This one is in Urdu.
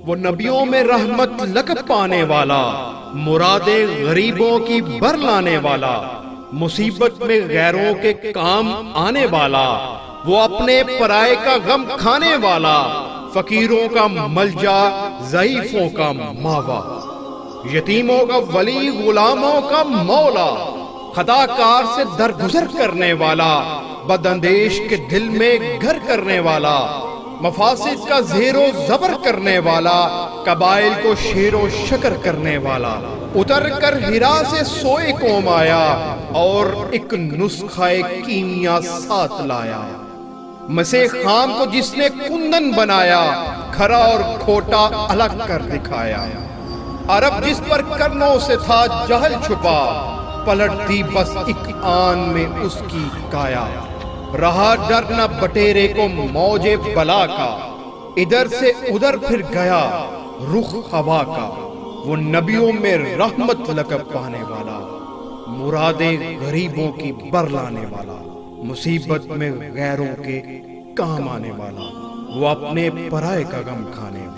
وہ نبیوں میں رحمت لقب پانے والا، مرادیں غریبوں کی بر لانے والا، مصیبت میں غیروں کے کام آنے والا، وہ اپنے پرائے کا غم کھانے والا، فقیروں کا ملجا، ضعیفوں کا ماوا، یتیموں کا ولی، غلاموں کا مولا، خطا کار سے درگزر کرنے والا، بد اندیش کے دل میں گھر کرنے والا، مفاسد کا زیر و زبر کرنے والا، قبائل کو شیر و شکر کرنے والا، اتر کر ہرا سے سوئے قوم آیا اور ایک نسخہ کیمیا ساتھ لایا، مسے خام کو جس نے کندن بنایا، کھرا اور کھوٹا الگ کر دکھایا، عرب جس پر کرنوں سے تھا جہل چھپا، پلٹ دی بس ایک آن میں اس کی کایا، رہا ڈر نہ بٹیرے کو موج بلا کا، ادھر سے ادھر پھر گیا رخ ہوا کا، وہ نبیوں میں رحمت لقب پانے والا، مرادیں غریبوں کی بر لانے والا، مصیبت میں غیروں کے کام آنے والا، وہ اپنے پرائے کا غم کھانے والا۔